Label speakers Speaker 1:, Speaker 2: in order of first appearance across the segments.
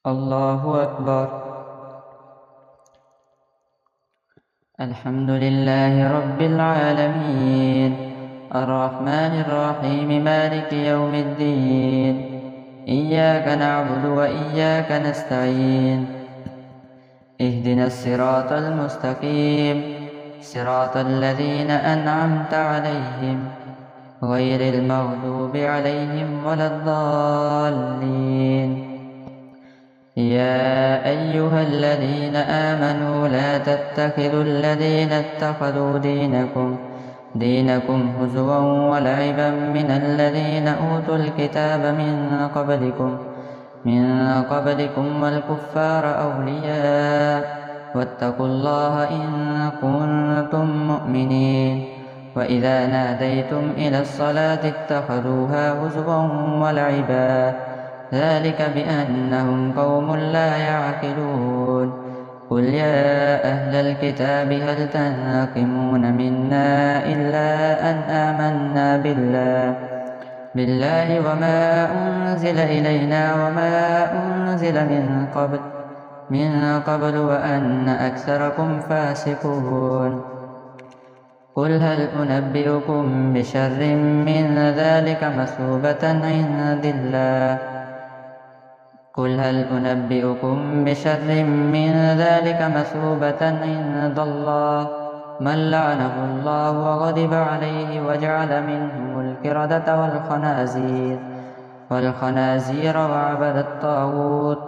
Speaker 1: الله أكبر. الحمد لله رب العالمين، الرحمن الرحيم، مالك يوم الدين. إياك نعبد وإياك نستعين، اهدنا الصراط المستقيم، صراط الذين أنعمت عليهم غير المغضوب عليهم ولا الضالين. يا أيها الذين آمنوا لا تتخذوا الذين اتخذوا دينكم هزوا ولعبا من الذين أوتوا الكتاب من قبلكم والكفار أولياء واتقوا الله إن كنتم مؤمنين. وإذا ناديتم إلى الصلاة اتخذوها هزوا ولعبا، ذلك بأنهم قوم لا يعقلون. قل يا أهل الكتاب هل تنقمون منا إلا أن آمنا بالله وما أنزل إلينا وما أنزل من قبل وأن أكثركم فاسقون. قل هل أنبئكم بشر من ذلك مثوبة عند الله قل هل أنبئكم بشر من ذلك مثوبة عند الله من لعنه الله وغضب عليه وجعل منهم القردة والخنازير وعبد الطاغوت،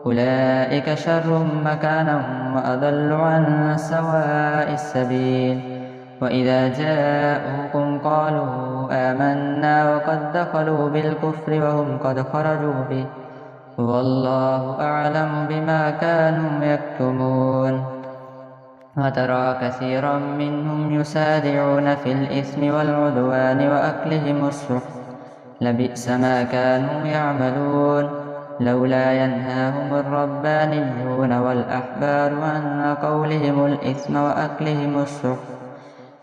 Speaker 1: أولئك شر مكانا وأضل عن سواء السبيل. وإذا جاءوكم قالوا آمنا وقد دخلوا بالكفر وهم قد خرجوا به، والله أعلم بما كانوا يكتمون. وترى كثيرا منهم يسارعون في الإثم والعدوان وأكلهم السحت، لبئس ما كانوا يعملون. لولا ينهاهم الربانيون والأحبار عن قولهم الإثم وأكلهم السحت،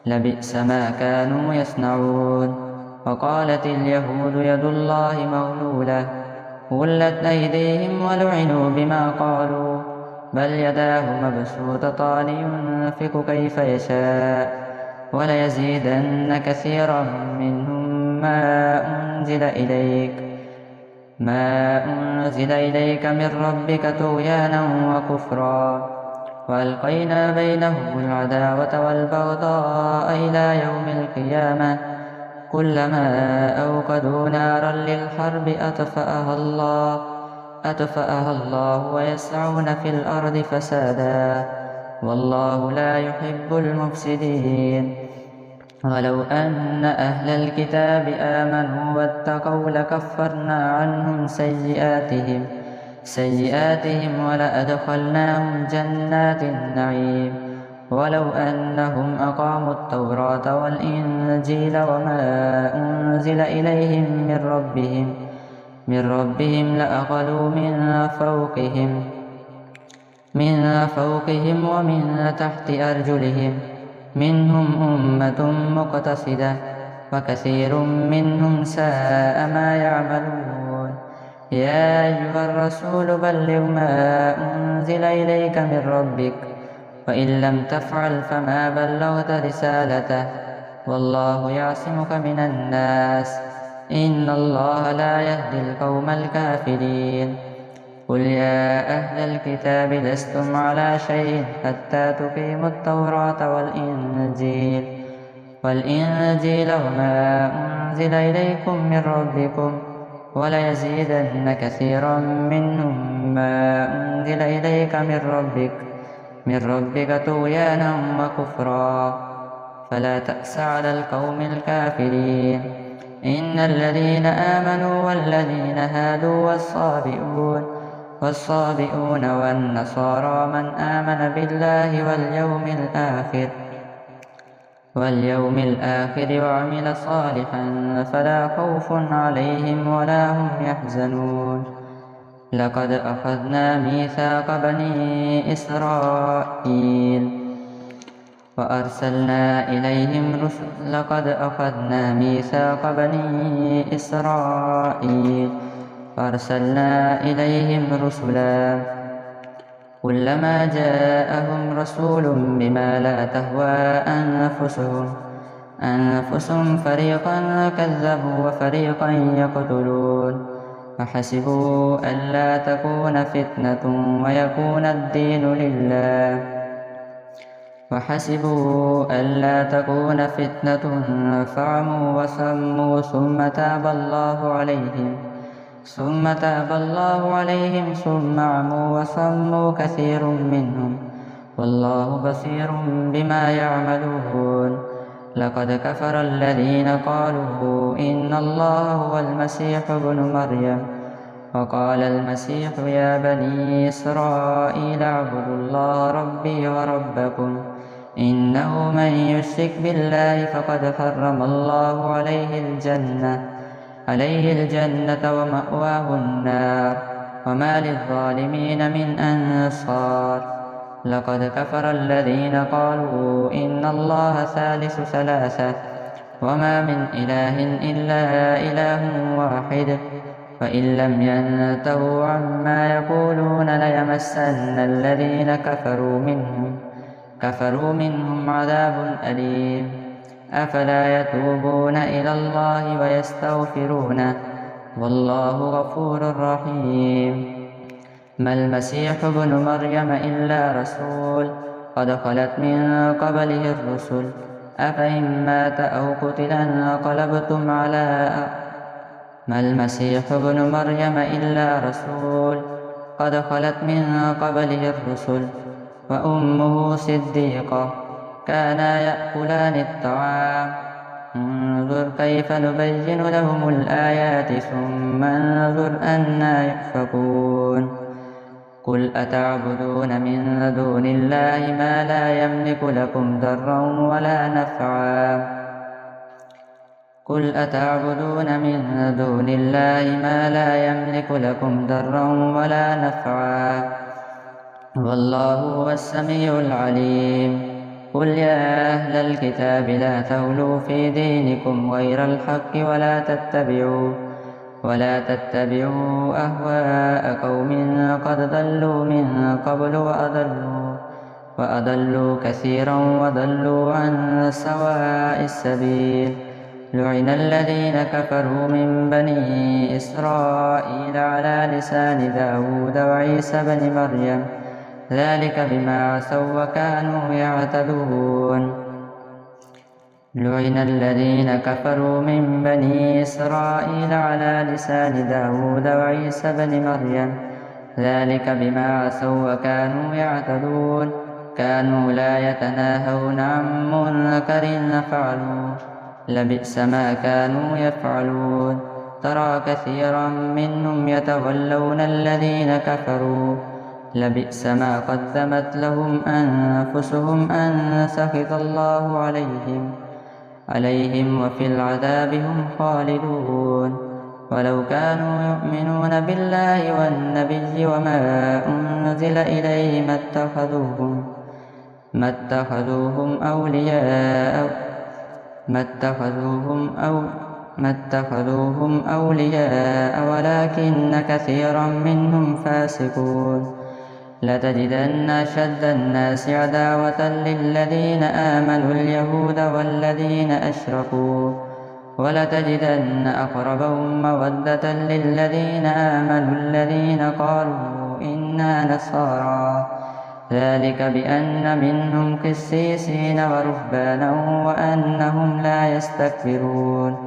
Speaker 1: لبئس ما كانوا يصنعون. وقالت اليهود يد الله مغلولة، غلت أيديهم ولعنوا بما قالوا، بل يداه مبسوطتان ينفق كيف يشاء، وليزيدن كثيرا منهم ما أنزل إليك من ربك طغيانا وكفرا. وألقينا بينهم العداوة والبغضاء إلى يوم القيامة، كلما أوقدوا نارا للحرب أطفأها الله ويسعون في الأرض فسادا، والله لا يحب المفسدين. ولو أن أهل الكتاب آمنوا واتقوا لكفرنا عنهم سيئاتهم ولأدخلناهم جنات النعيم. ولو أنهم أقاموا التوراة والإنجيل وما أنزل إليهم من ربهم لأكلوا من فوقهم ومن تحت أرجلهم، منهم أمة مقتصدة وكثير منهم ساء ما يعملون. يا أيها الرسول بلغ ما أنزل إليك من ربك، وإن لم تفعل فما بلغت رسالته، والله يعصمك من الناس، إن الله لا يهدي القوم الكافرين. قل يا أهل الكتاب لستم على شيء حتى تقيموا التوراة والإنجيل وما أنزل إليكم من ربكم، وليزيدن كثيرا منهم ما أنزل إليك من ربك طغيانا وكفرا، فلا تأس على القوم الكافرين. إن الذين آمنوا والذين هادوا والصابئون والنصارى من آمن بالله واليوم الآخر وعمل صالحا فلا خوف عليهم ولا هم يحزنون. لقد أخذنا ميثاق بني إسرائيل وأرسلنا إليهم لقد أخذنا ميثاق بني إسرائيل وأرسلنا إليهم رسلا كلما جاءهم رسول بما لا تهوى أنفسهم فريقا كذبوا وفريقا يقتلون وحسبوا ألا تكون فتنة ويكون الدين لله فعموا وصموا ثم تاب الله عليهم ثم عموا وصموا كثير منهم والله بصير بما يعملون لقد كفر الذين قالوا إن الله هو المسيح ابن مريم وقال المسيح يا بني إسرائيل اعبدوا الله ربي وربكم إنه من يشرك بالله فقد حرم الله عليه الجنة ومأواه النار وما للظالمين من أنصار لقد كفر الذين قالوا إن الله ثالث ثلاثة وما من إله إلا إله واحد وإن لم ينتهوا عما يقولون ليمسن الذين كفروا منهم عذاب أليم أفلا يتوبون إلى الله ويستغفرونه والله غفور رحيم ما المسيح ابن مريم إلا رسول قد خلت من قبله الرسل أفإن مات أو قتل انقلبتم على ما المسيح ابن مريم إلا رسول قد خلت من قبله الرسل وأمه صديقة كانا يأكلان الطعام انظر كيف نبين لهم الآيات ثم انظر أنى يؤفكون قل أتعبدون من دون الله ما لا يملك لكم ضرا ولا نفعا والله هو السميع العليم قل يا أهل الكتاب لا تغلوا في دينكم غير الحق ولا تتبعوا أهواء قوم قد ضلوا من قبل وأضلوا كثيرا وضلوا عن سواء السبيل لعن الذين كفروا من بني إسرائيل على لسان داود وعيسى بن مريم ذلك بما عصوا وكانوا يعتدون لعن الذين كفروا من بني إسرائيل على لسان داود وعيسى بن مريم ذلك بما عصوا وكانوا يعتدون كانوا لا يتناهون عن منكر فعلوه لبئس ما كانوا يفعلون ترى كثيرا منهم يتولون الذين كفروا لبئس ما قدمت لهم أنفسهم أن سخط الله عليهم وفي العذاب هم خالدون ولو كانوا يؤمنون بالله والنبي وما أنزل إليه ما اتخذوهم أولياء ولكن كثيرا منهم فاسقون لتجدن أشد الناس عداوة للذين آمنوا اليهود والذين أشركوا ولتجدن أقربهم مودة للذين آمنوا الذين قالوا إنا نصارى ذلك بأن منهم قسيسين ورهبانا وأنهم لا يستكبرون